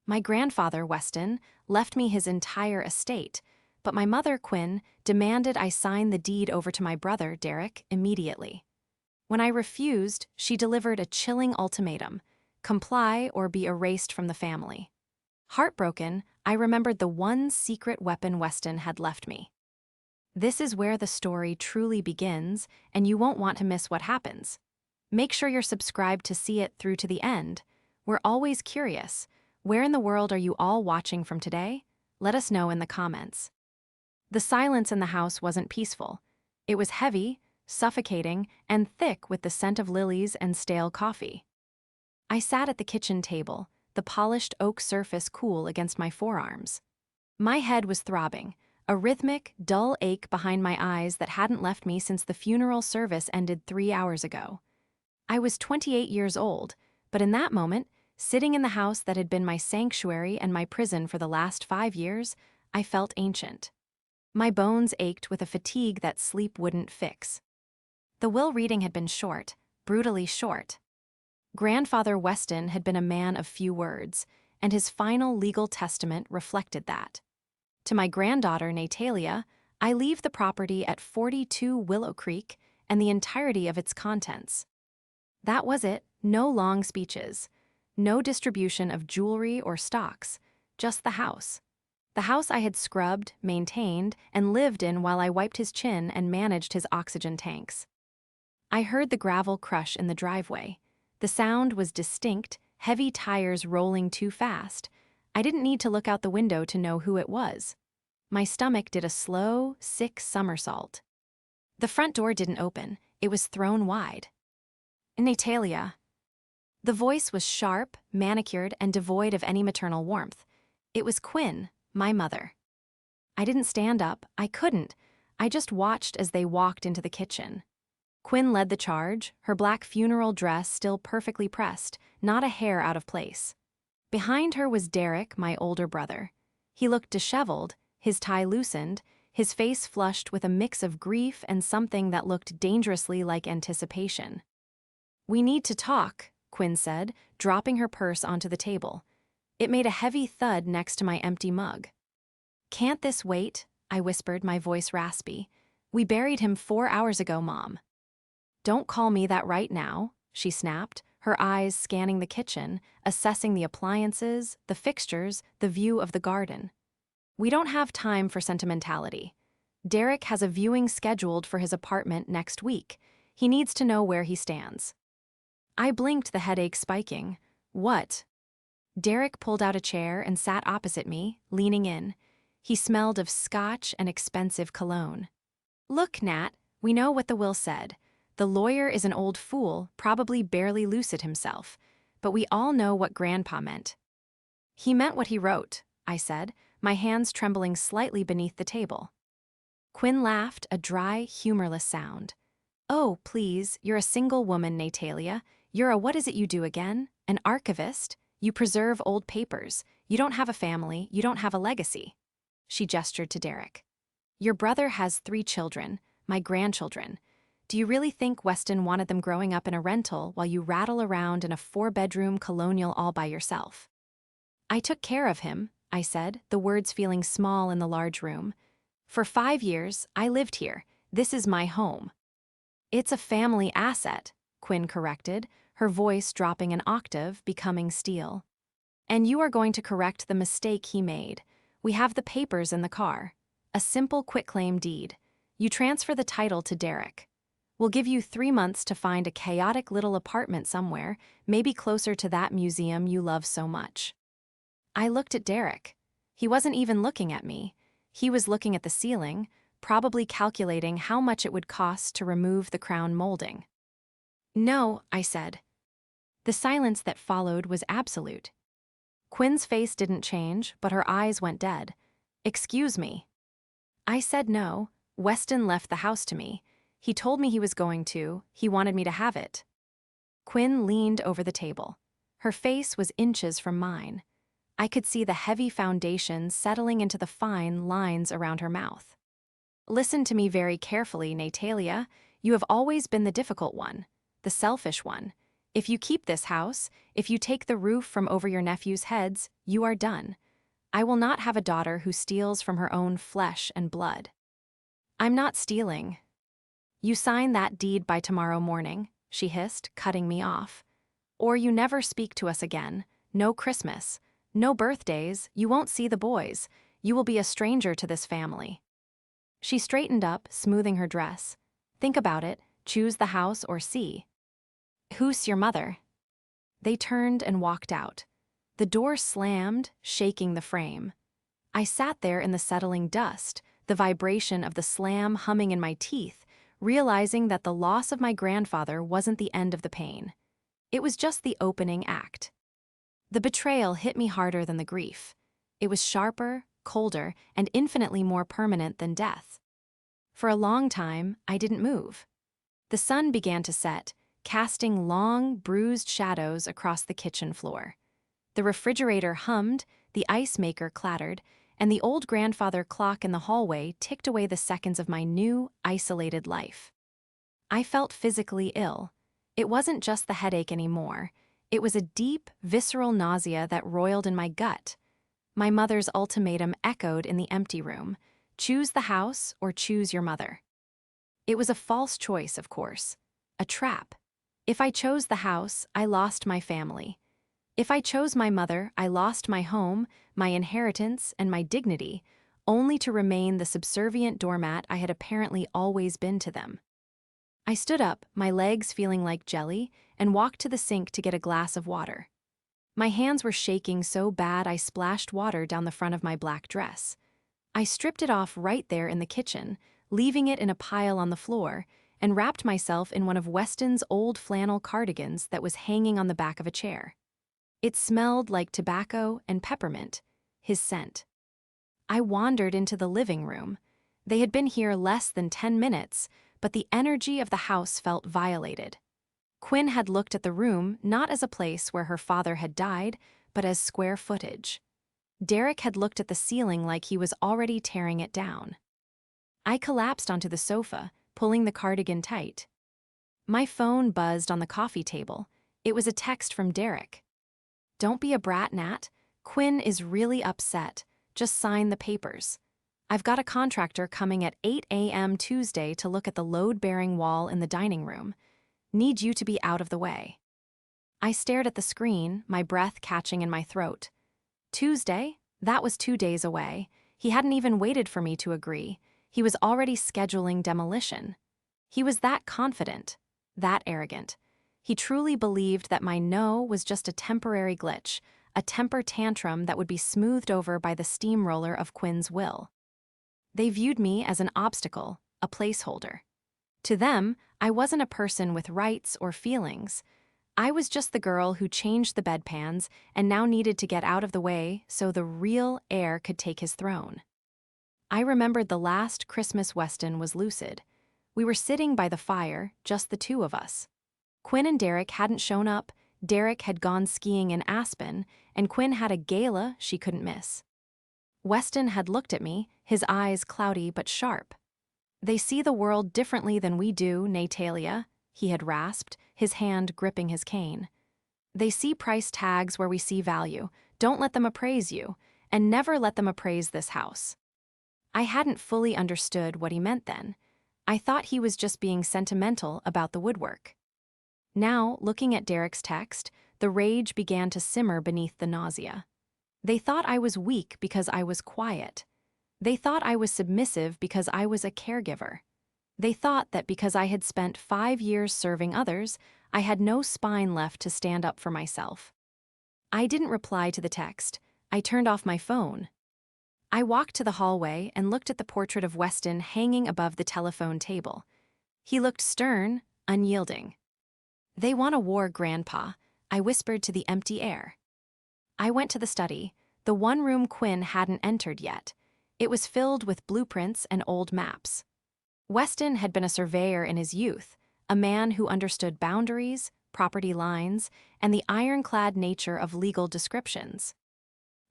My grandfather, Weston, left me his entire estate, but my mother, Quinn, demanded I sign the deed over to my brother, Derek, immediately. When I refused, she delivered a chilling ultimatum: comply or be erased from the family. Heartbroken, I remembered the one secret weapon Weston had left me. This is where the story truly begins, and you won't want to miss what happens. Make sure you're subscribed to see it through to the end. We're always curious. Where in the world are you all watching from today? Let us know in the comments. The silence in the house wasn't peaceful. It was heavy, suffocating, and thick with the scent of lilies and stale coffee. I sat at the kitchen table, the polished oak surface cool against my forearms. My head was throbbing, a rhythmic, dull ache behind my eyes that hadn't left me since the funeral service ended 3 hours ago. I was 28 years old, but in that moment, sitting in the house that had been my sanctuary and my prison for the last 5 years, I felt ancient. My bones ached with a fatigue that sleep wouldn't fix. The will reading had been short, brutally short. Grandfather Weston had been a man of few words, and his final legal testament reflected that. To my granddaughter, Natalia, I leave the property at 42 Willow Creek and the entirety of its contents. That was it, no long speeches, no distribution of jewelry or stocks, just the house. The house I had scrubbed, maintained, and lived in while I wiped his chin and managed his oxygen tanks. I heard the gravel crush in the driveway. The sound was distinct, heavy tires rolling too fast. I didn't need to look out the window to know who it was. My stomach did a slow, sick somersault. The front door didn't open. It was thrown wide. Natalia. The voice was sharp, manicured, and devoid of any maternal warmth. It was Quinn, my mother. I didn't stand up. I couldn't. I just watched as they walked into the kitchen. Quinn led the charge, her black funeral dress still perfectly pressed, not a hair out of place. Behind her was Derek, my older brother. He looked disheveled, his tie loosened, his face flushed with a mix of grief and something that looked dangerously like anticipation. "We need to talk," Quinn said, dropping her purse onto the table. It made a heavy thud next to my empty mug. "Can't this wait?" I whispered, my voice raspy. "We buried him 4 hours ago, Mom." "Don't call me that right now," she snapped, her eyes scanning the kitchen, assessing the appliances, the fixtures, the view of the garden. "We don't have time for sentimentality. Derek has a viewing scheduled for his apartment next week. He needs to know where he stands." I blinked, the headache spiking. "What?" Derek pulled out a chair and sat opposite me, leaning in. He smelled of scotch and expensive cologne. "Look, Nat, we know what the will said. The lawyer is an old fool, probably barely lucid himself. But we all know what Grandpa meant." "He meant what he wrote," I said, my hands trembling slightly beneath the table. Quinn laughed, a dry, humorless sound. "Oh, please, you're a single woman, Natalia. You're a what is it you do again? An archivist? You preserve old papers. You don't have a family. You don't have a legacy." She gestured to Derek. "Your brother has 3 children, my grandchildren. Do you really think Weston wanted them growing up in a rental while you rattle around in a 4-bedroom colonial all by yourself?" "I took care of him," I said, the words feeling small in the large room. "For 5 years, I lived here. This is my home." "It's a family asset," Quinn corrected, her voice dropping an octave, becoming steel. "And you are going to correct the mistake he made. We have the papers in the car. A simple quitclaim deed. You transfer the title to Derek. We'll give you 3 months to find a chaotic little apartment somewhere, maybe closer to that museum you love so much." I looked at Derek. He wasn't even looking at me. He was looking at the ceiling, probably calculating how much it would cost to remove the crown molding. "No," I said. The silence that followed was absolute. Quinn's face didn't change, but her eyes went dead. "Excuse me." I said no. Weston left the house to me. He told me he was going to. He wanted me to have it. Quinn leaned over the table. Her face was inches from mine. I could see the heavy foundation settling into the fine lines around her mouth. "Listen to me very carefully, Natalia. You have always been the difficult one, the selfish one. If you keep this house, if you take the roof from over your nephews' heads, you are done. I will not have a daughter who steals from her own flesh and blood. I'm not stealing. You sign that deed by tomorrow morning, she hissed, cutting me off. Or you never speak to us again. No Christmas. No birthdays. You won't see the boys. You will be a stranger to this family. She straightened up, smoothing her dress. Think about it. Choose the house or see. Who's your mother? They turned and walked out. The door slammed, shaking the frame. I sat there in the settling dust, the vibration of the slam humming in my teeth, realizing that the loss of my grandfather wasn't the end of the pain. It was just the opening act. The betrayal hit me harder than the grief. It was sharper, colder, and infinitely more permanent than death. For a long time, I didn't move. The sun began to set, casting long, bruised shadows across the kitchen floor. The refrigerator hummed, the ice maker clattered, and the old grandfather clock in the hallway ticked away the seconds of my new, isolated life. I felt physically ill. It wasn't just the headache anymore. It was a deep, visceral nausea that roiled in my gut. My mother's ultimatum echoed in the empty room. Choose the house or choose your mother. It was a false choice, of course. A trap. If I chose the house, I lost my family. If I chose my mother, I lost my home, my inheritance, and my dignity, only to remain the subservient doormat I had apparently always been to them. I stood up, my legs feeling like jelly, and walked to the sink to get a glass of water. My hands were shaking so bad I splashed water down the front of my black dress. I stripped it off right there in the kitchen, leaving it in a pile on the floor, and wrapped myself in one of Weston's old flannel cardigans that was hanging on the back of a chair. It smelled like tobacco and peppermint, his scent. I wandered into the living room. They had been here less than 10 minutes, but the energy of the house felt violated. Quinn had looked at the room not as a place where her father had died, but as square footage. Derek had looked at the ceiling like he was already tearing it down. I collapsed onto the sofa, pulling the cardigan tight. My phone buzzed on the coffee table. It was a text from Derek. Don't be a brat, Nat. Quinn is really upset. Just sign the papers. I've got a contractor coming at 8 a.m. Tuesday to look at the load-bearing wall in the dining room. Need you to be out of the way. I stared at the screen, my breath catching in my throat. Tuesday? That was 2 days away. He hadn't even waited for me to agree. He was already scheduling demolition. He was that confident, that arrogant. He truly believed that my no was just a temporary glitch, a temper tantrum that would be smoothed over by the steamroller of Quinn's will. They viewed me as an obstacle, a placeholder. To them, I wasn't a person with rights or feelings. I was just the girl who changed the bedpans and now needed to get out of the way so the real heir could take his throne. I remembered the last Christmas Weston was lucid. We were sitting by the fire, just the two of us. Quinn and Derek hadn't shown up, Derek had gone skiing in Aspen, and Quinn had a gala she couldn't miss. Weston had looked at me, his eyes cloudy but sharp. They see the world differently than we do, Natalia, he had rasped, his hand gripping his cane. They see price tags where we see value. Don't let them appraise you, and never let them appraise this house. I hadn't fully understood what he meant then. I thought he was just being sentimental about the woodwork. Now, looking at Derek's text, the rage began to simmer beneath the nausea. They thought I was weak because I was quiet. They thought I was submissive because I was a caregiver. They thought that because I had spent 5 years serving others, I had no spine left to stand up for myself. I didn't reply to the text. I turned off my phone. I walked to the hallway and looked at the portrait of Weston hanging above the telephone table. He looked stern, unyielding. They want a war, Grandpa, I whispered to the empty air. I went to the study, the one room Quinn hadn't entered yet. It was filled with blueprints and old maps. Weston had been a surveyor in his youth, a man who understood boundaries, property lines, and the ironclad nature of legal descriptions.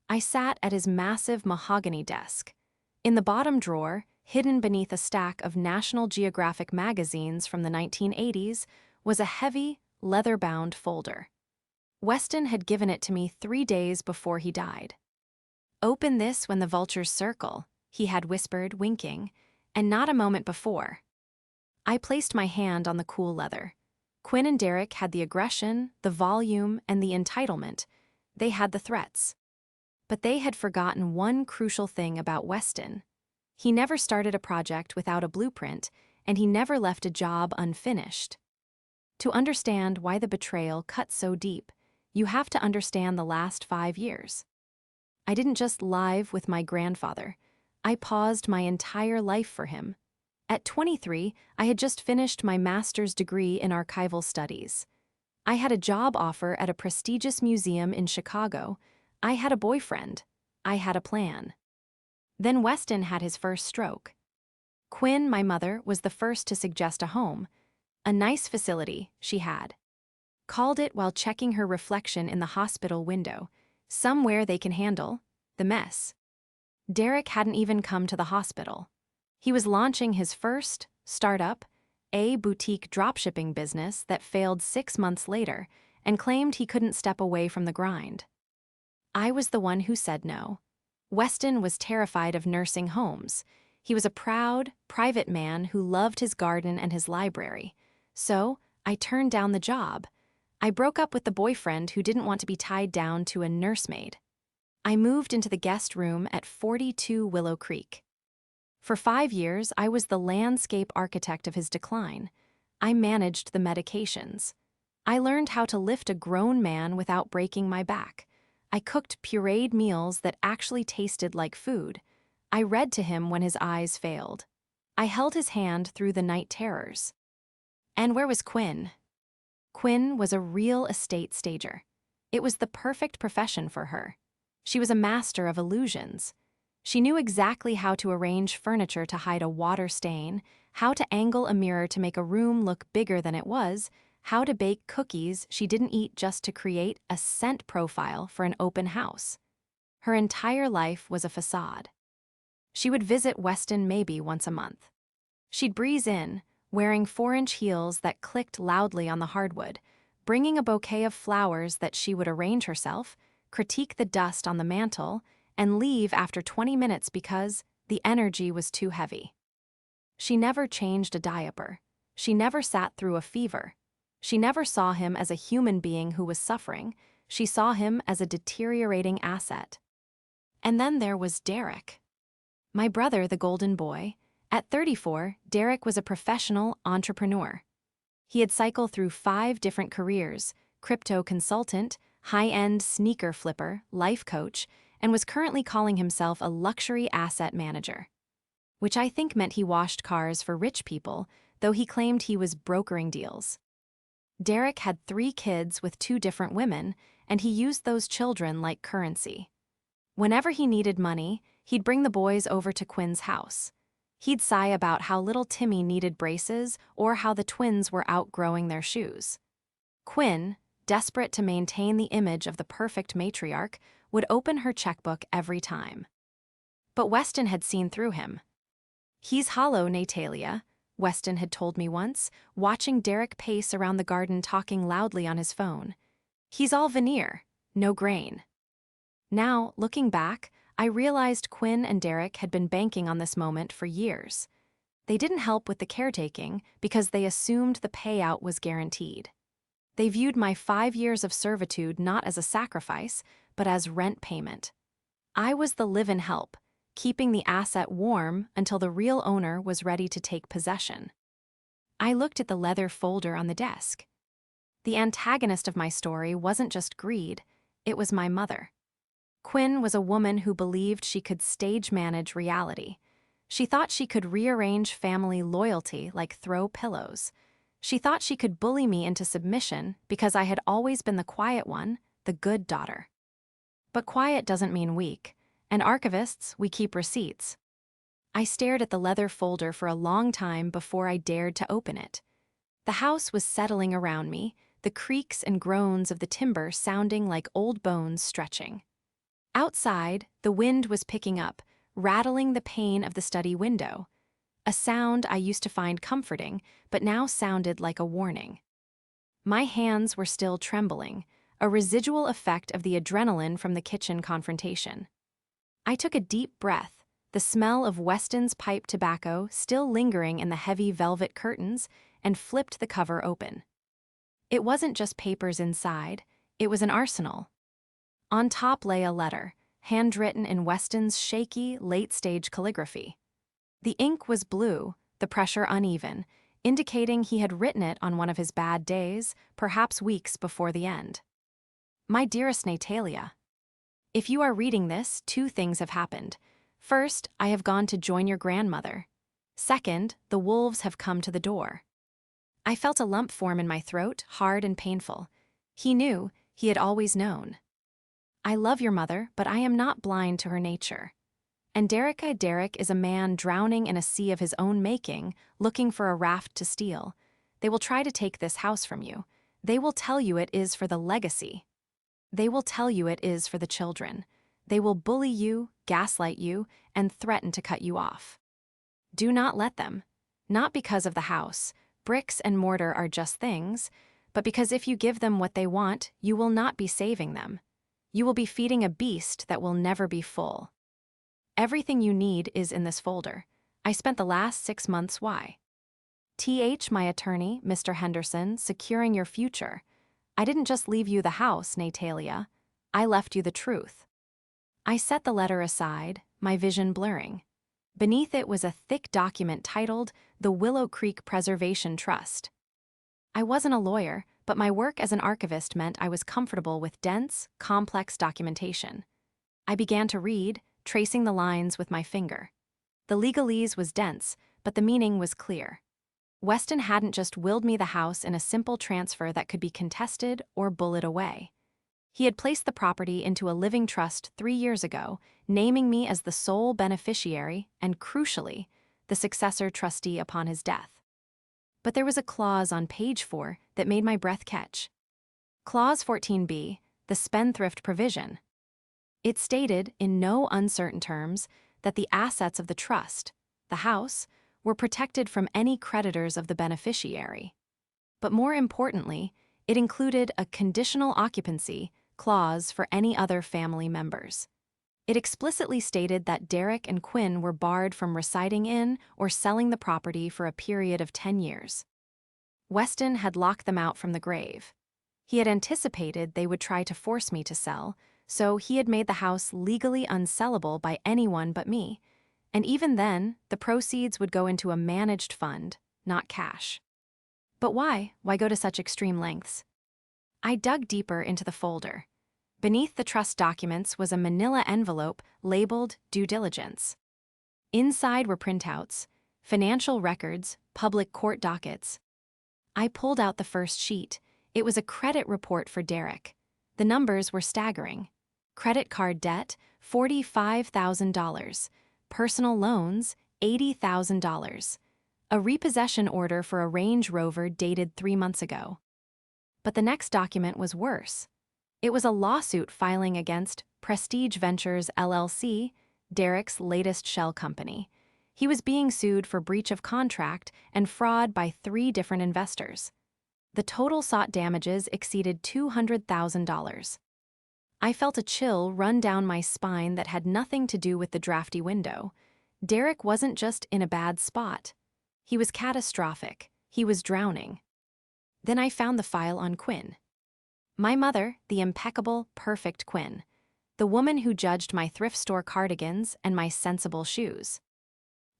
I sat at his massive mahogany desk. In the bottom drawer, hidden beneath a stack of National Geographic magazines from the 1980s, was a heavy, leather-bound folder. Weston had given it to me 3 days before he died. "Open this when the vultures circle," he had whispered, winking, and not a moment before. I placed my hand on the cool leather. Quinn and Derek had the aggression, the volume, and the entitlement. They had the threats. But they had forgotten one crucial thing about Weston. He never started a project without a blueprint, and he never left a job unfinished. To understand why the betrayal cut so deep, you have to understand the last 5 years. I didn't just live with my grandfather. I paused my entire life for him. At 23, I had just finished my master's degree in archival studies. I had a job offer at a prestigious museum in Chicago. I had a boyfriend. I had a plan. Then Weston had his first stroke. Quinn, my mother, was the first to suggest a home. A nice facility, she had. Called it while checking her reflection in the hospital window. Somewhere they can handle the mess. Derek hadn't even come to the hospital. He was launching his first startup, a boutique dropshipping business that failed 6 months later and claimed he couldn't step away from the grind. I was the one who said no. Weston was terrified of nursing homes. He was a proud, private man who loved his garden and his library. So, I turned down the job. I broke up with the boyfriend who didn't want to be tied down to a nursemaid. I moved into the guest room at 42 Willow Creek. For 5 years, I was the landscape architect of his decline. I managed the medications. I learned how to lift a grown man without breaking my back. I cooked pureed meals that actually tasted like food. I read to him when his eyes failed. I held his hand through the night terrors. And where was Quinn? Quinn was a real estate stager. It was the perfect profession for her. She was a master of illusions. She knew exactly how to arrange furniture to hide a water stain, how to angle a mirror to make a room look bigger than it was, how to bake cookies she didn't eat just to create a scent profile for an open house. Her entire life was a facade. She would visit Weston maybe once a month. She'd breeze in, wearing 4-inch heels that clicked loudly on the hardwood, bringing a bouquet of flowers that she would arrange herself, critique the dust on the mantel, and leave after 20 minutes because the energy was too heavy. She never changed a diaper. She never sat through a fever. She never saw him as a human being who was suffering. She saw him as a deteriorating asset. And then there was Derek. My brother, the golden boy. At 34, Derek was a professional entrepreneur. He had cycled through 5 different careers: crypto consultant, high-end sneaker flipper, life coach, and was currently calling himself a luxury asset manager. Which I think meant he washed cars for rich people, though he claimed he was brokering deals. Derek had 3 kids with 2 different women, and he used those children like currency. Whenever he needed money, he'd bring the boys over to Quinn's house. He'd sigh about how little Timmy needed braces or how the twins were outgrowing their shoes. Quinn, desperate to maintain the image of the perfect matriarch, would open her checkbook every time. But Weston had seen through him. "He's hollow, Natalia," Weston had told me once, watching Derek pace around the garden talking loudly on his phone. "He's all veneer, no grain." Now, looking back, I realized Quinn and Derek had been banking on this moment for years. They didn't help with the caretaking because they assumed the payout was guaranteed. They viewed my 5 years of servitude not as a sacrifice, but as rent payment. I was the live-in help, keeping the asset warm until the real owner was ready to take possession. I looked at the leather folder on the desk. The antagonist of my story wasn't just greed, it was my mother. Quinn was a woman who believed she could stage manage reality. She thought she could rearrange family loyalty like throw pillows. She thought she could bully me into submission because I had always been the quiet one, the good daughter. But quiet doesn't mean weak, and archivists, we keep receipts. I stared at the leather folder for a long time before I dared to open it. The house was settling around me, the creaks and groans of the timber sounding like old bones stretching. Outside, the wind was picking up, rattling the pane of the study window. A sound I used to find comforting, but now sounded like a warning. My hands were still trembling, a residual effect of the adrenaline from the kitchen confrontation. I took a deep breath, the smell of Weston's pipe tobacco still lingering in the heavy velvet curtains, and flipped the cover open. It wasn't just papers inside, it was an arsenal. On top lay a letter, handwritten in Weston's shaky, late-stage calligraphy. The ink was blue, the pressure uneven, indicating he had written it on one of his bad days, perhaps weeks before the end. My dearest Natalia, if you are reading this, two things have happened. First, I have gone to join your grandmother. Second, the wolves have come to the door. I felt a lump form in my throat, hard and painful. He knew, he had always known. I love your mother, but I am not blind to her nature. And Derek is a man drowning in a sea of his own making, looking for a raft to steal. They will try to take this house from you. They will tell you it is for the legacy. They will tell you it is for the children. They will bully you, gaslight you, and threaten to cut you off. Do not let them. Not because of the house. Bricks and mortar are just things, but because if you give them what they want, you will not be saving them. You will be feeding a beast that will never be full. Everything you need is in this folder. I spent the last 6 months why? My attorney, Mr. Henderson, securing your future. I didn't just leave you the house, Natalia. I left you the truth. I set the letter aside, my vision blurring. Beneath it was a thick document titled The Willow Creek Preservation Trust. I wasn't a lawyer, but my work as an archivist meant I was comfortable with dense, complex documentation. I began to read, tracing the lines with my finger. The legalese was dense, but the meaning was clear. Weston hadn't just willed me the house in a simple transfer that could be contested or bullied away. He had placed the property into a living trust 3 years ago, naming me as the sole beneficiary and, crucially, the successor trustee upon his death. But there was a clause on page 4 that made my breath catch. Clause 14b, the spendthrift provision. It stated, in no uncertain terms, that the assets of the trust, the house, were protected from any creditors of the beneficiary. But more importantly, it included a conditional occupancy clause for any other family members. It explicitly stated that Derek and Quinn were barred from residing in or selling the property for a period of 10 years. Weston had locked them out from the grave. He had anticipated they would try to force me to sell, so he had made the house legally unsellable by anyone but me. And even then, the proceeds would go into a managed fund, not cash. But why? Why go to such extreme lengths? I dug deeper into the folder. Beneath the trust documents was a manila envelope labeled Due Diligence. Inside were printouts, financial records, public court dockets. I pulled out the first sheet. It was a credit report for Derek. The numbers were staggering. Credit card debt, $45,000. Personal loans, $80,000. A repossession order for a Range Rover dated 3 months ago. But the next document was worse. It was a lawsuit filing against Prestige Ventures LLC, Derek's latest shell company. He was being sued for breach of contract and fraud by 3 different investors. The total sought damages exceeded $200,000. I felt a chill run down my spine that had nothing to do with the drafty window. Derek wasn't just in a bad spot. He was catastrophic. He was drowning. Then I found the file on Quinn. My mother, the impeccable, perfect Quinn. The woman who judged my thrift store cardigans and my sensible shoes.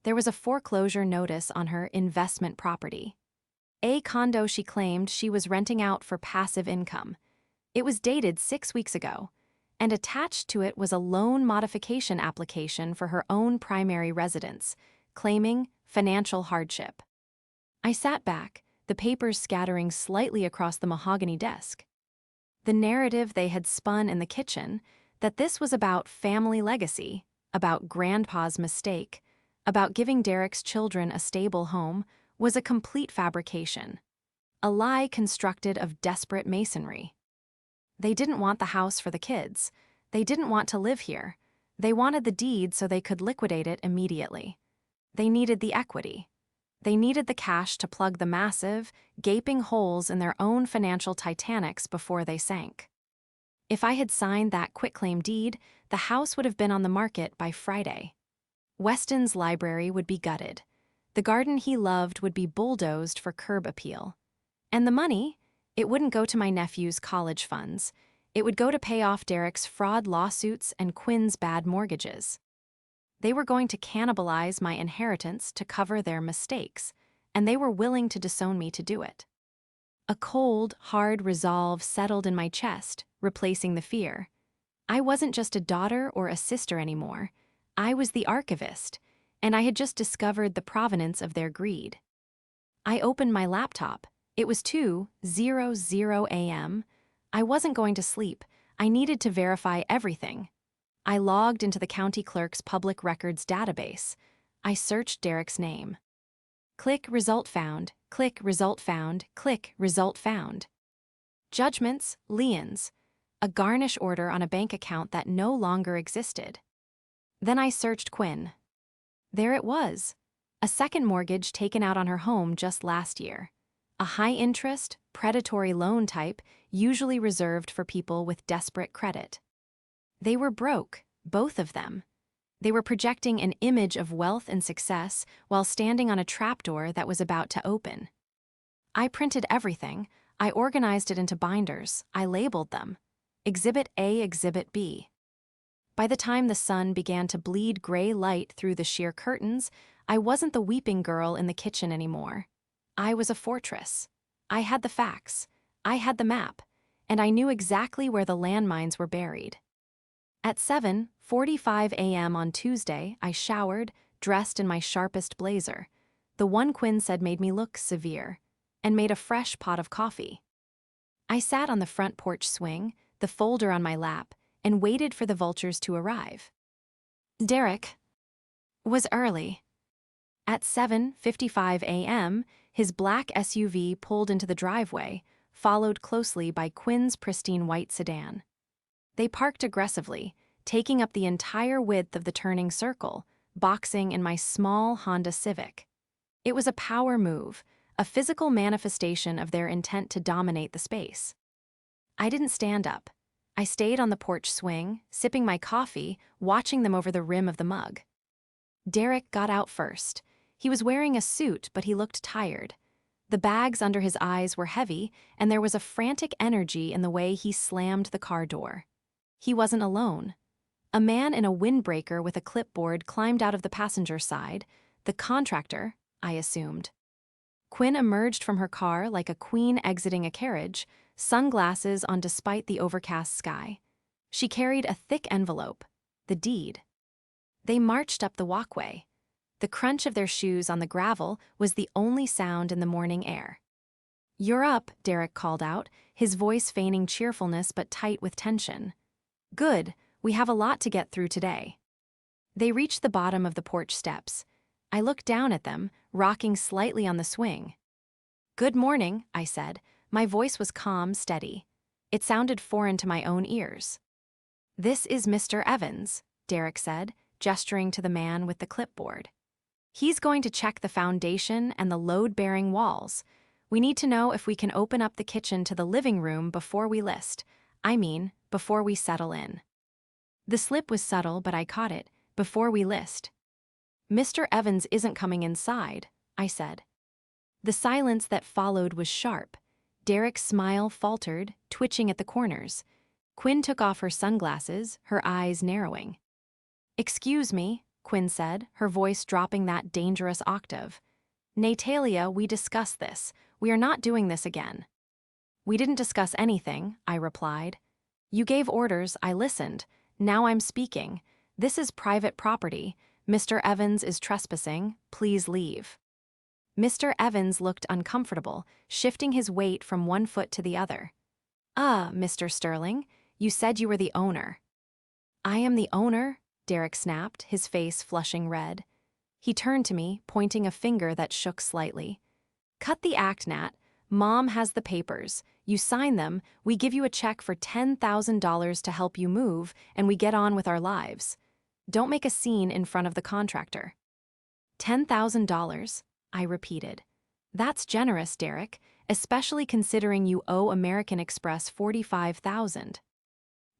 There was a foreclosure notice on her investment property. A condo she claimed she was renting out for passive income. It was dated 6 weeks ago, and attached to it was a loan modification application for her own primary residence, claiming financial hardship. I sat back, the papers scattering slightly across the mahogany desk. The narrative they had spun in the kitchen, that this was about family legacy, about Grandpa's mistake, about giving Derek's children a stable home, was a complete fabrication. A lie constructed of desperate masonry. They didn't want the house for the kids. They didn't want to live here. They wanted the deed so they could liquidate it immediately. They needed the equity. They needed the cash to plug the massive, gaping holes in their own financial Titanics before they sank. If I had signed that quitclaim deed, the house would have been on the market by Friday. Weston's library would be gutted. The garden he loved would be bulldozed for curb appeal. And the money? It wouldn't go to my nephew's college funds. It would go to pay off Derek's fraud lawsuits and Quinn's bad mortgages. They were going to cannibalize my inheritance to cover their mistakes, and they were willing to disown me to do it. A cold, hard resolve settled in my chest, replacing the fear. I wasn't just a daughter or a sister anymore. I was the archivist, and I had just discovered the provenance of their greed. I opened my laptop. It was 2:00 a.m. I wasn't going to sleep. I needed to verify everything. I logged into the county clerk's public records database. I searched Derek's name. Click result found, click result found, click result found. Judgments, liens. A garnish order on a bank account that no longer existed. Then I searched Quinn. There it was. A second mortgage taken out on her home just last year. A high-interest, predatory loan type usually reserved for people with desperate credit. They were broke, both of them. They were projecting an image of wealth and success while standing on a trapdoor that was about to open. I printed everything. I organized it into binders. I labeled them. Exhibit A, Exhibit B. By the time the sun began to bleed gray light through the sheer curtains, I wasn't the weeping girl in the kitchen anymore. I was a fortress. I had the facts. I had the map. And I knew exactly where the landmines were buried. At 7:45 a.m. on Tuesday, I showered, dressed in my sharpest blazer, the one Quinn said made me look severe, and made a fresh pot of coffee. I sat on the front porch swing, the folder on my lap, and waited for the vultures to arrive. Derek was early. At 7:55 a.m., his black SUV pulled into the driveway, followed closely by Quinn's pristine white sedan. They parked aggressively, taking up the entire width of the turning circle, boxing in my small Honda Civic. It was a power move, a physical manifestation of their intent to dominate the space. I didn't stand up. I stayed on the porch swing, sipping my coffee, watching them over the rim of the mug. Derek got out first. He was wearing a suit, but he looked tired. The bags under his eyes were heavy, and there was a frantic energy in the way he slammed the car door. He wasn't alone. A man in a windbreaker with a clipboard climbed out of the passenger side, the contractor, I assumed. Quinn emerged from her car like a queen exiting a carriage, sunglasses on despite the overcast sky. She carried a thick envelope, the deed. They marched up the walkway. The crunch of their shoes on the gravel was the only sound in the morning air. "You're up," Derek called out, his voice feigning cheerfulness but tight with tension. "Good, we have a lot to get through today." They reached the bottom of the porch steps. I looked down at them, rocking slightly on the swing. "Good morning," I said. My voice was calm, steady. It sounded foreign to my own ears. "This is Mr. Evans," Derek said, gesturing to the man with the clipboard. "He's going to check the foundation and the load-bearing walls. We need to know if we can open up the kitchen to the living room before we list. Before we settle in." The slip was subtle, but I caught it. Before we list. "Mr. Evans isn't coming inside," I said. The silence that followed was sharp. Derek's smile faltered, twitching at the corners. Quinn took off her sunglasses, her eyes narrowing. "Excuse me," Quinn said, her voice dropping that dangerous octave. "Natalia, we discussed this. We are not doing this again." "We didn't discuss anything," I replied. "You gave orders, I listened. Now I'm speaking. This is private property. Mr. Evans is trespassing. Please leave." Mr. Evans looked uncomfortable, shifting his weight from one foot to the other. Mr. Sterling, you said you were the owner." "I am the owner," Derek snapped, his face flushing red. He turned to me, pointing a finger that shook slightly. "Cut the act, Nat. Mom has the papers. You sign them, we give you a check for $10,000 to help you move, and we get on with our lives. Don't make a scene in front of the contractor." $10,000? I repeated. That's generous, Derek, especially considering you owe American Express $45,000.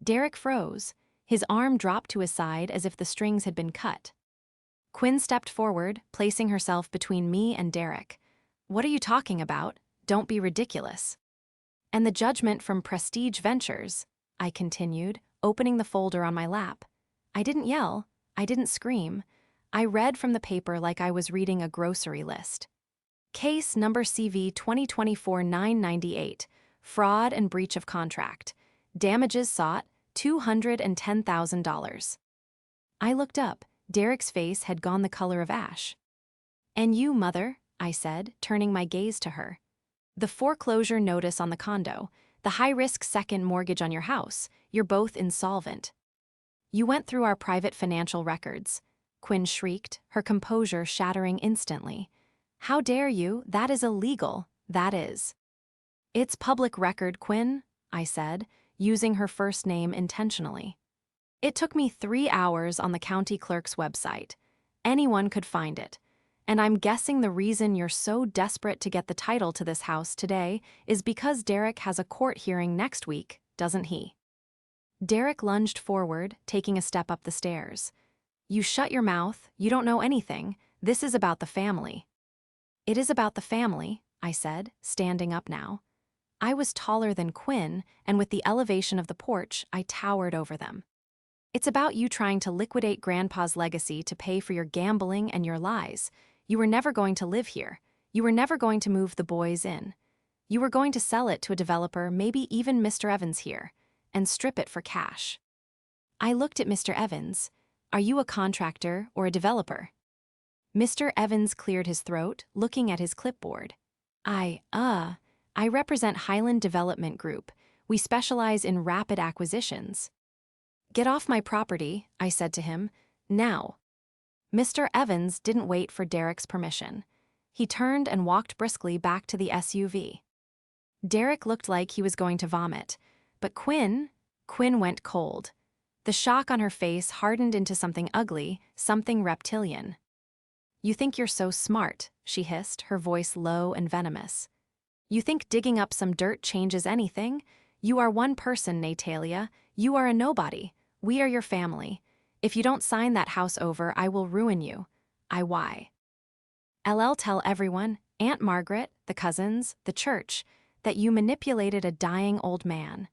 Derek froze. His arm dropped to his side as if the strings had been cut. Quinn stepped forward, placing herself between me and Derek. What are you talking about? Don't be ridiculous. And the judgment from Prestige Ventures, I continued, opening the folder on my lap. I didn't yell. I didn't scream. I read from the paper like I was reading a grocery list. Case number CV 2024-998, fraud and breach of contract. Damages sought, $210,000. I looked up. Derek's face had gone the color of ash. And you, mother, I said, turning my gaze to her. The foreclosure notice on the condo, the high-risk second mortgage on your house, you're both insolvent. You went through our private financial records. Quinn shrieked, her composure shattering instantly. How dare you? That is illegal. That is. It's public record, Quinn, I said, using her first name intentionally. It took me 3 hours on the county clerk's website. Anyone could find it. And I'm guessing the reason you're so desperate to get the title to this house today is because Derek has a court hearing next week, doesn't he? Derek lunged forward, taking a step up the stairs. You shut your mouth, you don't know anything. This is about the family. It is about the family, I said, standing up now. I was taller than Quinn, and with the elevation of the porch, I towered over them. It's about you trying to liquidate Grandpa's legacy to pay for your gambling and your lies. You were never going to live here. You were never going to move the boys in. You were going to sell it to a developer, maybe even Mr. Evans here, and strip it for cash. I looked at Mr. Evans. Are you a contractor or a developer? Mr. Evans cleared his throat, looking at his clipboard. I represent Highland Development Group. We specialize in rapid acquisitions. Get off my property, I said to him, now. Mr. Evans didn't wait for Derek's permission. He turned and walked briskly back to the SUV. Derek looked like he was going to vomit, but Quinn went cold. The shock on her face hardened into something ugly, something reptilian. You think you're so smart, she hissed, her voice low and venomous. You think digging up some dirt changes anything? You are one person, Natalia. You are a nobody. We are your family. If you don't sign that house over, I will ruin you. Why? LL tell everyone, Aunt Margaret, the cousins, the church, that you manipulated a dying old man.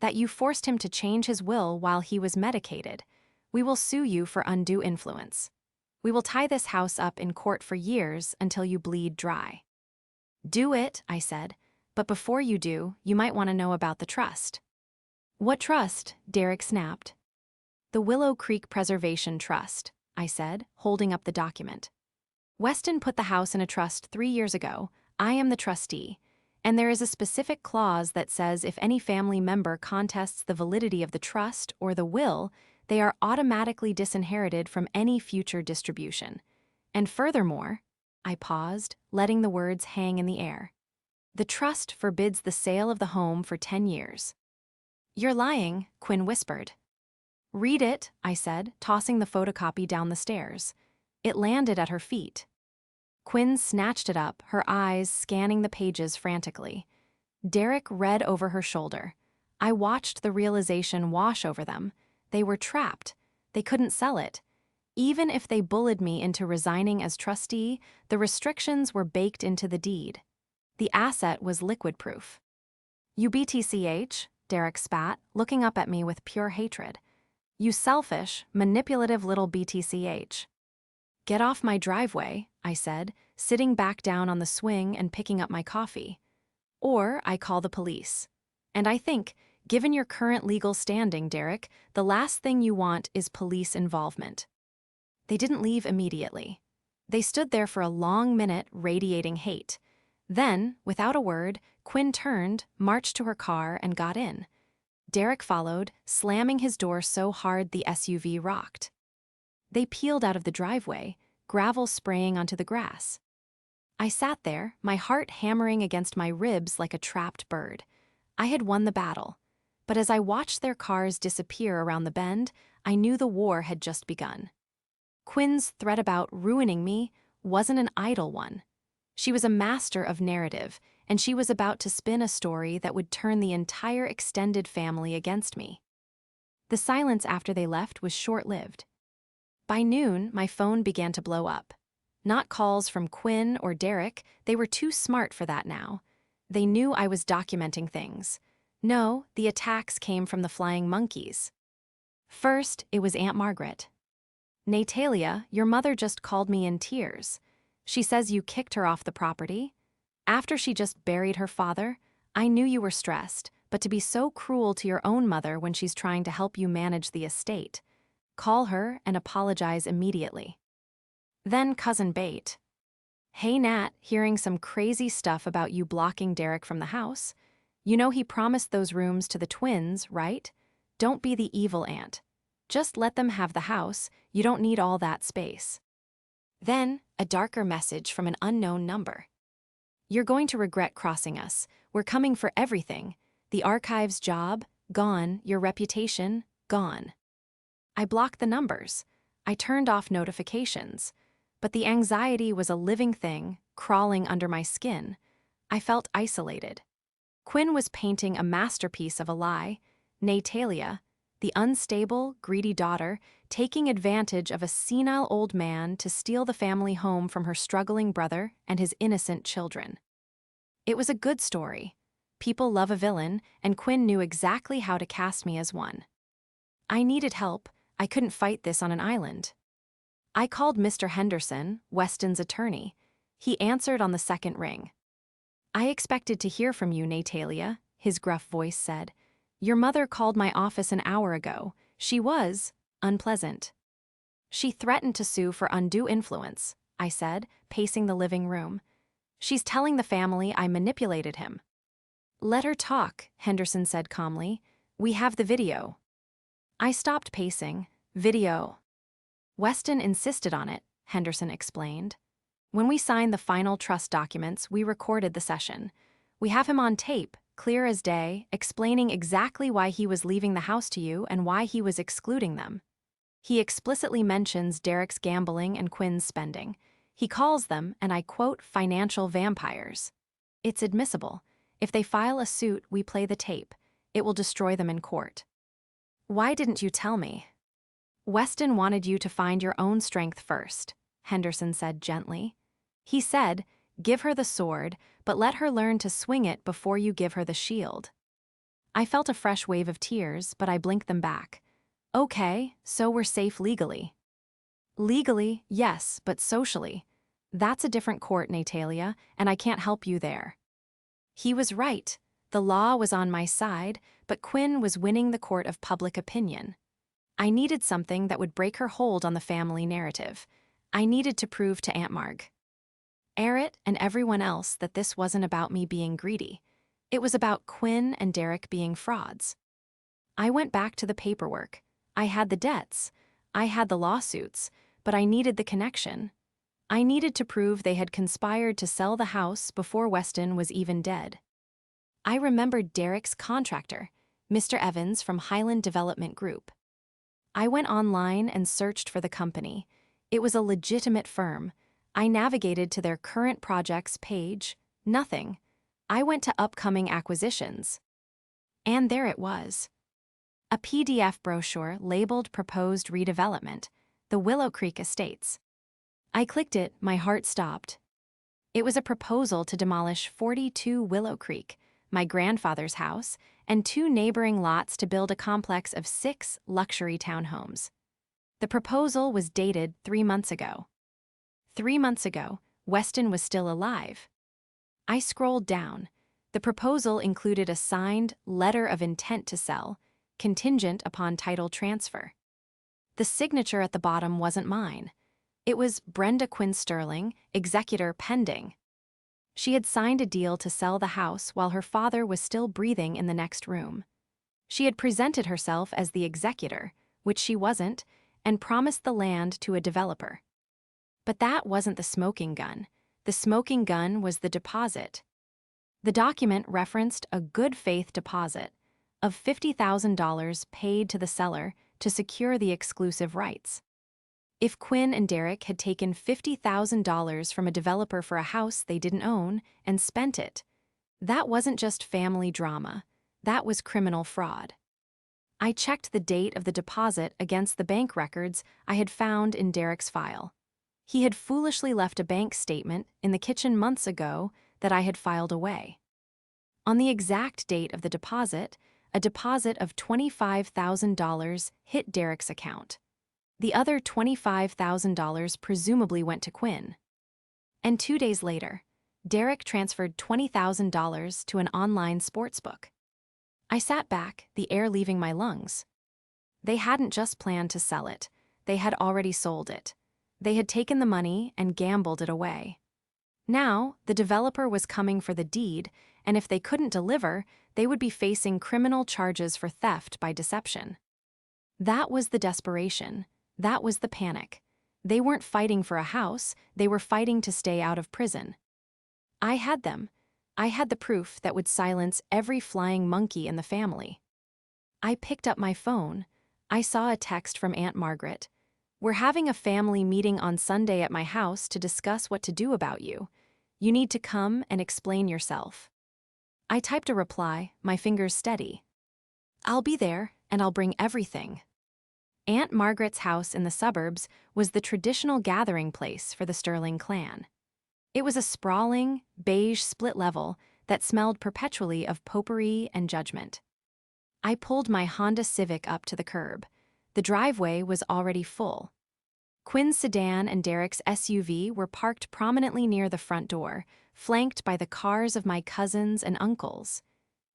That you forced him to change his will while he was medicated. We will sue you for undue influence. We will tie this house up in court for years until you bleed dry. Do it, I said, but before you do, you might want to know about the trust. What trust? Derek snapped. The Willow Creek Preservation Trust, I said, holding up the document. Weston put the house in a trust 3 years ago. I am the trustee, and there is a specific clause that says if any family member contests the validity of the trust or the will, they are automatically disinherited from any future distribution. And furthermore, I paused, letting the words hang in the air. The trust forbids the sale of the home for 10 years. You're lying, Quinn whispered. Read it, I said, tossing the photocopy down the stairs. It landed at her feet. Quinn snatched it up, her eyes scanning the pages frantically. Derek read over her shoulder. I watched the realization wash over them. They were trapped. They couldn't sell it. Even if they bullied me into resigning as trustee, the restrictions were baked into the deed. The asset was liquid-proof. You BTCH, Derek spat, looking up at me with pure hatred. You selfish, manipulative little BTCH. Get off my driveway, I said, sitting back down on the swing and picking up my coffee. Or I call the police. And I think, given your current legal standing, Derek, the last thing you want is police involvement. They didn't leave immediately. They stood there for a long minute, radiating hate. Then, without a word, Quinn turned, marched to her car, and got in. Derek followed, slamming his door so hard the SUV rocked. They peeled out of the driveway, gravel spraying onto the grass. I sat there, my heart hammering against my ribs like a trapped bird. I had won the battle. But as I watched their cars disappear around the bend, I knew the war had just begun. Quinn's threat about ruining me wasn't an idle one. She was a master of narrative, and she was about to spin a story that would turn the entire extended family against me. The silence after they left was short-lived. By noon, my phone began to blow up. Not calls from Quinn or Derek, they were too smart for that now. They knew I was documenting things. No, the attacks came from the flying monkeys. First, it was Aunt Margaret. "Natalia, your mother just called me in tears. She says you kicked her off the property. After she just buried her father, I knew you were stressed, but to be so cruel to your own mother when she's trying to help you manage the estate. Call her and apologize immediately." Then Cousin Bate. "Hey Nat, hearing some crazy stuff about you blocking Derek from the house. You know he promised those rooms to the twins, right? Don't be the evil aunt. Just let them have the house, you don't need all that space." Then, a darker message from an unknown number. "You're going to regret crossing us. We're coming for everything. The archives job, gone. Your reputation, gone." I blocked the numbers. I turned off notifications. But the anxiety was a living thing, crawling under my skin. I felt isolated. Quinn was painting a masterpiece of a lie. Natalia, the unstable, greedy daughter, taking advantage of a senile old man to steal the family home from her struggling brother and his innocent children. It was a good story. People love a villain, and Quinn knew exactly how to cast me as one. I needed help. I couldn't fight this on an island. I called Mr. Henderson, Weston's attorney. He answered on the second ring. "I expected to hear from you, Natalia," his gruff voice said. "Your mother called my office an hour ago. She was unpleasant." "She threatened to sue for undue influence," I said, pacing the living room. "She's telling the family I manipulated him." "Let her talk," Henderson said calmly. "We have the video." I stopped pacing. "Video." "Weston insisted on it," Henderson explained. "When we signed the final trust documents, we recorded the session. We have him on tape, clear as day, explaining exactly why he was leaving the house to you and why he was excluding them. He explicitly mentions Derek's gambling and Quinn's spending. He calls them, and I quote, financial vampires. It's admissible. If they file a suit, we play the tape. It will destroy them in court." "Why didn't you tell me?" "Weston wanted you to find your own strength first," Henderson said gently. He said, "Give her the sword, but let her learn to swing it before you give her the shield." I felt a fresh wave of tears, but I blinked them back. "Okay, so we're safe legally." "Legally, yes, but socially. That's a different court, Natalia, and I can't help you there." He was right. The law was on my side, but Quinn was winning the court of public opinion. I needed something that would break her hold on the family narrative. I needed to prove to Aunt Marg, Errett, and everyone else that this wasn't about me being greedy. It was about Quinn and Derek being frauds. I went back to the paperwork. I had the debts. I had the lawsuits, but I needed the connection. I needed to prove they had conspired to sell the house before Weston was even dead. I remembered Derek's contractor, Mr. Evans from Highland Development Group. I went online and searched for the company. It was a legitimate firm. I navigated to their current projects page. Nothing. I went to upcoming acquisitions. And there it was. A PDF brochure labeled Proposed Redevelopment, the Willow Creek Estates. I clicked it, my heart stopped. It was a proposal to demolish 42 Willow Creek, my grandfather's house, and 2 neighboring lots to build a complex of 6 luxury townhomes. The proposal was dated 3 months ago. 3 months ago, Weston was still alive. I scrolled down. The proposal included a signed letter of intent to sell, contingent upon title transfer. The signature at the bottom wasn't mine. It was Brenda Quinn Sterling, executor pending. She had signed a deal to sell the house while her father was still breathing in the next room. She had presented herself as the executor, which she wasn't, and promised the land to a developer. But that wasn't the smoking gun. The smoking gun was the deposit. The document referenced a good faith deposit of $50,000 paid to the seller to secure the exclusive rights. If Quinn and Derek had taken $50,000 from a developer for a house they didn't own and spent it, that wasn't just family drama, that was criminal fraud. I checked the date of the deposit against the bank records I had found in Derek's file. He had foolishly left a bank statement in the kitchen months ago that I had filed away. On the exact date of the deposit, a deposit of $25,000 hit Derek's account. The other $25,000 presumably went to Quinn. And 2 days later, Derek transferred $20,000 to an online sportsbook. I sat back, the air leaving my lungs. They hadn't just planned to sell it, they had already sold it. They had taken the money and gambled it away. Now, the developer was coming for the deed, and if they couldn't deliver, they would be facing criminal charges for theft by deception. That was the desperation. That was the panic. They weren't fighting for a house, they were fighting to stay out of prison. I had them. I had the proof that would silence every flying monkey in the family. I picked up my phone. I saw a text from Aunt Margaret. "We're having a family meeting on Sunday at my house to discuss what to do about you. You need to come and explain yourself." I typed a reply, my fingers steady. "I'll be there, and I'll bring everything." Aunt Margaret's house in the suburbs was the traditional gathering place for the Sterling clan. It was a sprawling, beige split level that smelled perpetually of potpourri and judgment. I pulled my Honda Civic up to the curb. The driveway was already full. Quinn's sedan and Derek's SUV were parked prominently near the front door, flanked by the cars of my cousins and uncles.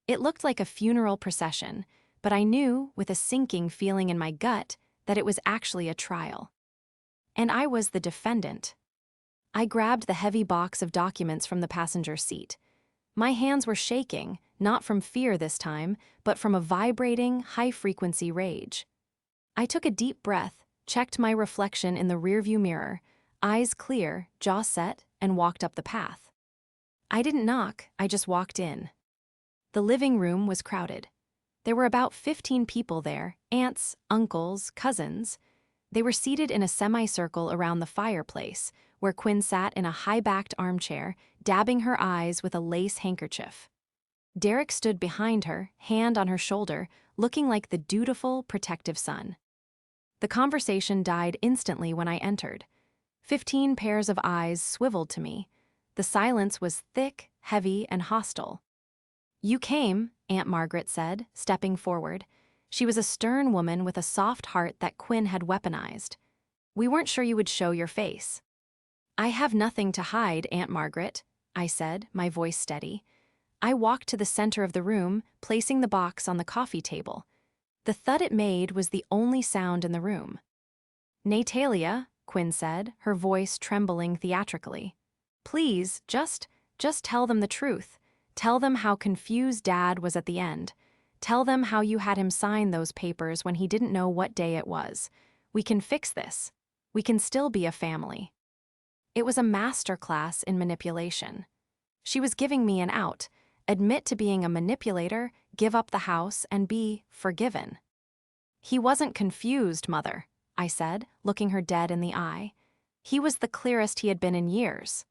It looked like a funeral procession, but I knew, with a sinking feeling in my gut, that it was actually a trial. And I was the defendant. I grabbed the heavy box of documents from the passenger seat. My hands were shaking, not from fear this time, but from a vibrating, high-frequency rage. I took a deep breath, checked my reflection in the rearview mirror, eyes clear, jaw set, and walked up the path. I didn't knock, I just walked in. The living room was crowded. There were about 15 people there, aunts, uncles, cousins. They were seated in a semicircle around the fireplace, where Quinn sat in a high-backed armchair, dabbing her eyes with a lace handkerchief. Derek stood behind her, hand on her shoulder, looking like the dutiful, protective son. The conversation died instantly when I entered. 15 pairs of eyes swiveled to me. The silence was thick, heavy, and hostile. "You came," Aunt Margaret said, stepping forward. She was a stern woman with a soft heart that Quinn had weaponized. "We weren't sure you would show your face." "I have nothing to hide, Aunt Margaret," I said, my voice steady. I walked to the center of the room, placing the box on the coffee table. The thud it made was the only sound in the room. "Natalia," Quinn said, her voice trembling theatrically. "Please, just tell them the truth. Tell them how confused Dad was at the end. Tell them how you had him sign those papers when he didn't know what day it was. We can fix this. We can still be a family." It was a masterclass in manipulation. She was giving me an out. Admit to being a manipulator, give up the house, and be forgiven. "He wasn't confused, Mother," I said, looking her dead in the eye. "He was the clearest he had been in years."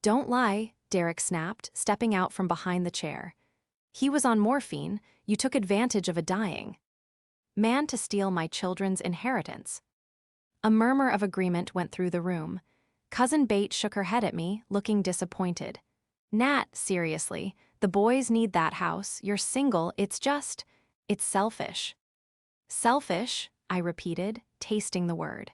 "Don't lie," Derek snapped, stepping out from behind the chair. "He was on morphine. You took advantage of a dying man to steal my children's inheritance." A murmur of agreement went through the room. Cousin Bate shook her head at me, looking disappointed. "Nat, seriously, the boys need that house. You're single, it's selfish." "Selfish," I repeated, tasting the word.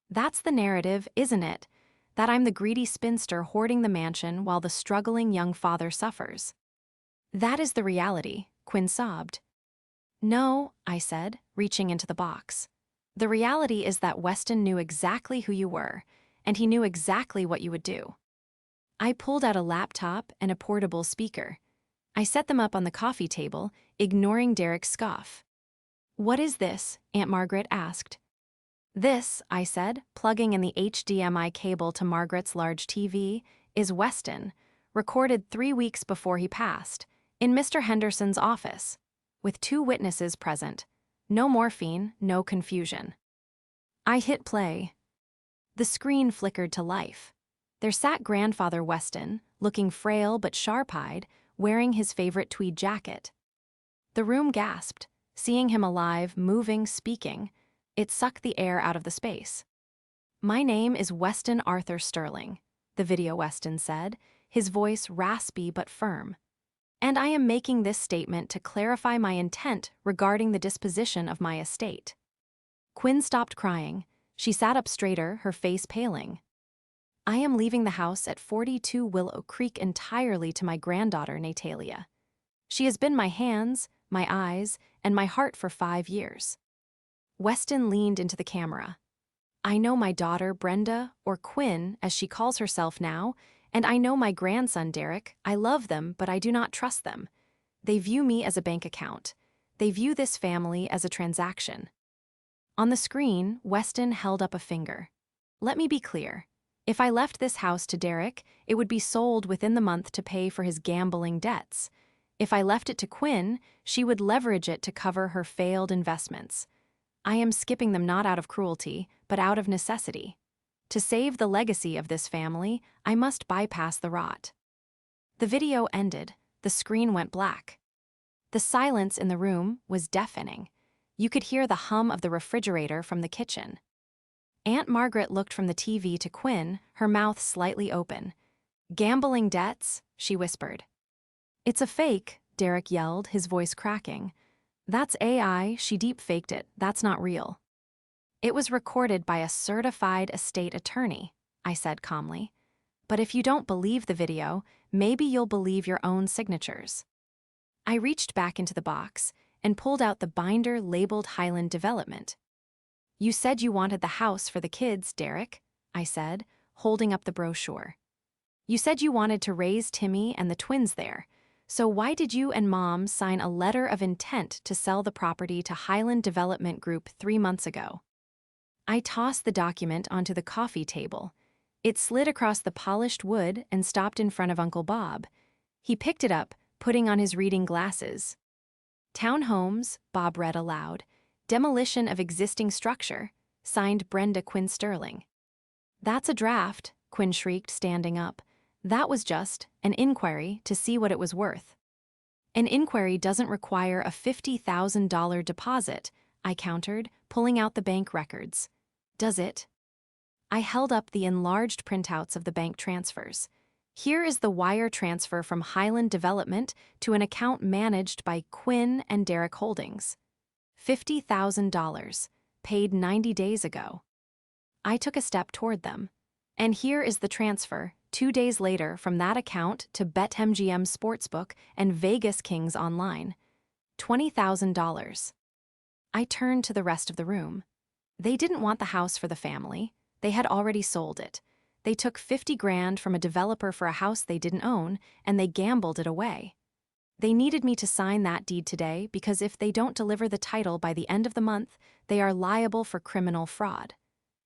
"That's the narrative, isn't it? That I'm the greedy spinster hoarding the mansion while the struggling young father suffers." "That is the reality," Quinn sobbed. "No," I said, reaching into the box. "The reality is that Weston knew exactly who you were, and he knew exactly what you would do." I pulled out a laptop and a portable speaker. I set them up on the coffee table, ignoring Derek's scoff. "What is this?" Aunt Margaret asked. "This," I said, plugging in the HDMI cable to Margaret's large TV, "is Weston, recorded 3 weeks before he passed, in Mr. Henderson's office, with 2 witnesses present. No morphine, no confusion." I hit play. The screen flickered to life. There sat grandfather Weston, looking frail but sharp-eyed, wearing his favorite tweed jacket. The room gasped, seeing him alive, moving, speaking. It sucked the air out of the space. "My name is Weston Arthur Sterling," the video Weston said, his voice raspy but firm. "And I am making this statement to clarify my intent regarding the disposition of my estate." Quinn stopped crying. She sat up straighter, her face paling. "I am leaving the house at 42 Willow Creek entirely to my granddaughter, Natalia. She has been my hands, my eyes, and my heart for 5 years." Weston leaned into the camera. "I know my daughter, Brenda, or Quinn, as she calls herself now, and I know my grandson, Derek. I love them, but I do not trust them. They view me as a bank account. They view this family as a transaction." On the screen, Weston held up a finger. "Let me be clear. If I left this house to Derek, it would be sold within the month to pay for his gambling debts. If I left it to Quinn, she would leverage it to cover her failed investments. I am skipping them not out of cruelty, but out of necessity. To save the legacy of this family, I must bypass the rot." The video ended. The screen went black. The silence in the room was deafening. You could hear the hum of the refrigerator from the kitchen. Aunt Margaret looked from the TV to Quinn, her mouth slightly open. "Gambling debts?" she whispered. "It's a fake," Derek yelled, his voice cracking. "That's AI, she deep-faked it, that's not real." "It was recorded by a certified estate attorney," I said calmly. "But if you don't believe the video, maybe you'll believe your own signatures." I reached back into the box and pulled out the binder labeled Highland Development. "You said you wanted the house for the kids, Derek," I said, holding up the brochure. "You said you wanted to raise Timmy and the twins there. So why did you and Mom sign a letter of intent to sell the property to Highland Development Group 3 months ago?" I tossed the document onto the coffee table. It slid across the polished wood and stopped in front of Uncle Bob. He picked it up, putting on his reading glasses. "Townhomes," Bob read aloud. "Demolition of existing structure. Signed Brenda Quinn Sterling." "That's a draft," Quinn shrieked, standing up. "That was just an inquiry to see what it was worth." "An inquiry doesn't require a $50,000 deposit," I countered, pulling out the bank records. "Does it?" I held up the enlarged printouts of the bank transfers. "Here is the wire transfer from Highland Development to an account managed by Quinn and Derek Holdings. $50,000, paid 90 days ago." I took a step toward them. "And here is the transfer, 2 days later, from that account to BetMGM Sportsbook and Vegas Kings Online. $20,000. I turned to the rest of the room. They didn't want the house for the family. They had already sold it. They took 50 grand from a developer for a house they didn't own, and they gambled it away. They needed me to sign that deed today because if they don't deliver the title by the end of the month, they are liable for criminal fraud.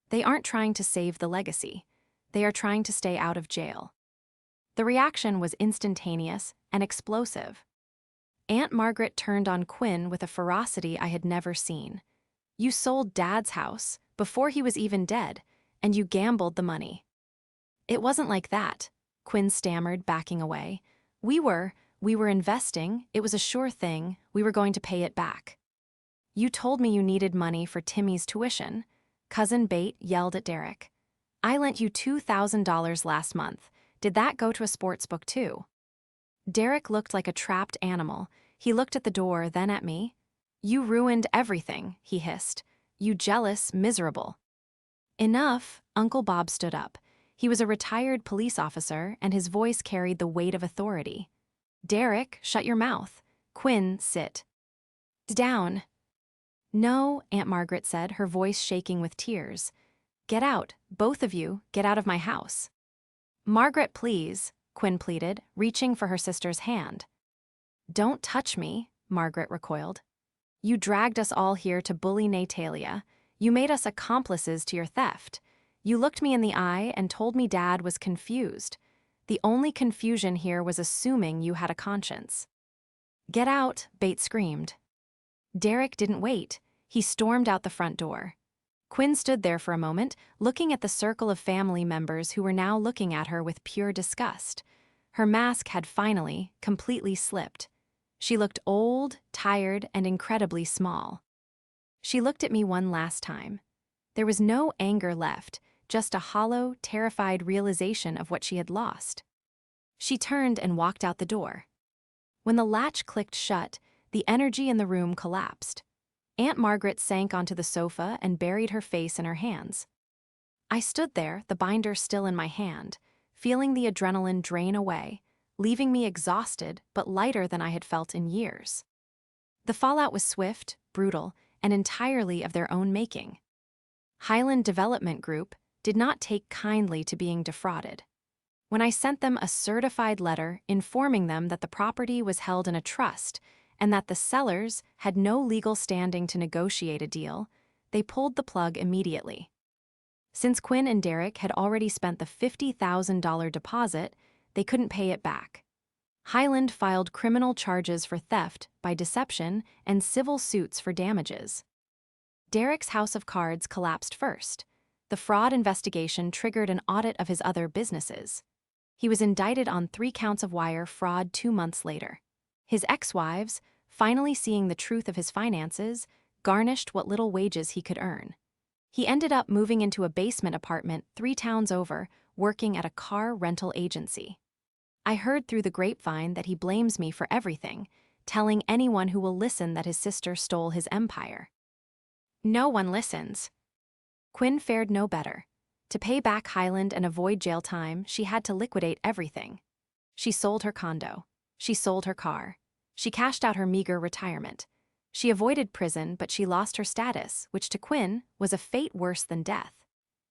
They aren't trying to save the legacy. They are trying to stay out of jail." The reaction was instantaneous and explosive. Aunt Margaret turned on Quinn with a ferocity I had never seen. "You sold Dad's house before he was even dead, and you gambled the money." "It wasn't like that," Quinn stammered, backing away. We were investing, it was a sure thing, we were going to pay it back." "You told me you needed money for Timmy's tuition," Cousin Bate yelled at Derek. "I lent you $2,000 last month. Did that go to a sports book too?" Derek looked like a trapped animal. He looked at the door, then at me. "You ruined everything," he hissed. "You jealous, miserable." "Enough," Uncle Bob stood up. He was a retired police officer, and his voice carried the weight of authority. "Derek, shut your mouth. Quinn, sit down." "No," Aunt Margaret said, her voice shaking with tears. "Get out, both of you, get out of my house." "Margaret, please," Quinn pleaded, reaching for her sister's hand. "Don't touch me," Margaret recoiled. "You dragged us all here to bully Natalia. You made us accomplices to your theft. You looked me in the eye and told me Dad was confused. The only confusion here was assuming you had a conscience." "Get out," Bates screamed. Derek didn't wait. He stormed out the front door. Quinn stood there for a moment, looking at the circle of family members who were now looking at her with pure disgust. Her mask had finally, completely slipped. She looked old, tired, and incredibly small. She looked at me one last time. There was no anger left, just a hollow, terrified realization of what she had lost. She turned and walked out the door. When the latch clicked shut, the energy in the room collapsed. Aunt Margaret sank onto the sofa and buried her face in her hands. I stood there, the binder still in my hand, feeling the adrenaline drain away, leaving me exhausted but lighter than I had felt in years. The fallout was swift, brutal, and entirely of their own making. Highland Development Group did not take kindly to being defrauded. When I sent them a certified letter informing them that the property was held in a trust and that the sellers had no legal standing to negotiate a deal, they pulled the plug immediately. Since Quinn and Derek had already spent the $50,000 deposit, they couldn't pay it back. Highland filed criminal charges for theft by deception and civil suits for damages. Derek's house of cards collapsed first. The fraud investigation triggered an audit of his other businesses. He was indicted on 3 counts of wire fraud 2 months later. His ex-wives, finally seeing the truth of his finances, garnished what little wages he could earn. He ended up moving into a basement apartment 3 towns over, working at a car rental agency. I heard through the grapevine that he blames me for everything, telling anyone who will listen that his sister stole his empire. No one listens. Quinn fared no better. To pay back Highland and avoid jail time, she had to liquidate everything. She sold her condo. She sold her car. She cashed out her meager retirement. She avoided prison, but she lost her status, which to Quinn was a fate worse than death.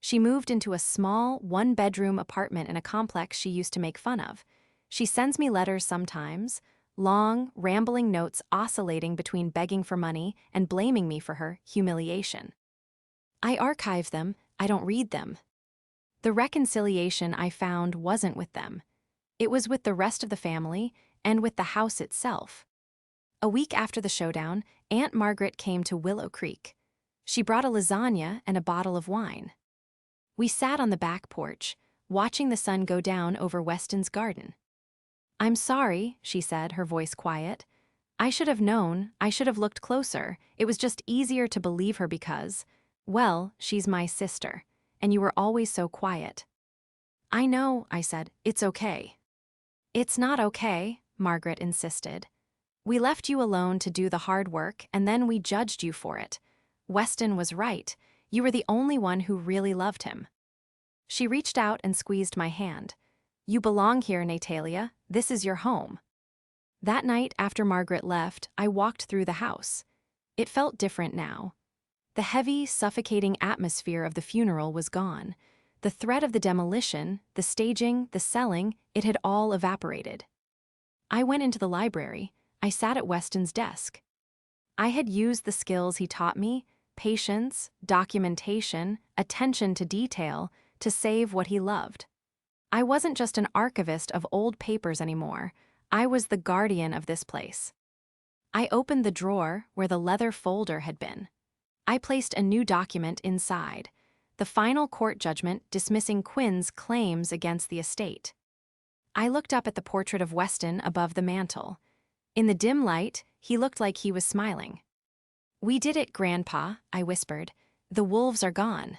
She moved into a small, 1-bedroom apartment in a complex she used to make fun of. She sends me letters sometimes, long, rambling notes oscillating between begging for money and blaming me for her humiliation. I archive them, I don't read them. The reconciliation I found wasn't with them. It was with the rest of the family and with the house itself. A week after the showdown, Aunt Margaret came to Willow Creek. She brought a lasagna and a bottle of wine. We sat on the back porch, watching the sun go down over Weston's garden. "I'm sorry," she said, her voice quiet. "I should have known, I should have looked closer. It was just easier to believe her because, well, she's my sister, and you were always so quiet." "I know," I said, "it's okay." "It's not okay," Margaret insisted. "We left you alone to do the hard work, and then we judged you for it. Weston was right. You were the only one who really loved him." She reached out and squeezed my hand. "You belong here, Natalia. This is your home." That night after Margaret left, I walked through the house. It felt different now. The heavy, suffocating atmosphere of the funeral was gone. The threat of the demolition, the staging, the selling, it had all evaporated. I went into the library. I sat at Weston's desk. I had used the skills he taught me, patience, documentation, attention to detail, to save what he loved. I wasn't just an archivist of old papers anymore. I was the guardian of this place. I opened the drawer where the leather folder had been. I placed a new document inside, the final court judgment dismissing Quinn's claims against the estate. I looked up at the portrait of Weston above the mantel. In the dim light, he looked like he was smiling. "We did it, Grandpa," I whispered. "The wolves are gone."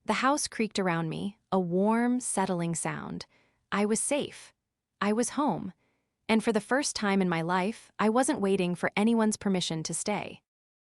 The house creaked around me, a warm, settling sound. I was safe. I was home. And for the first time in my life, I wasn't waiting for anyone's permission to stay.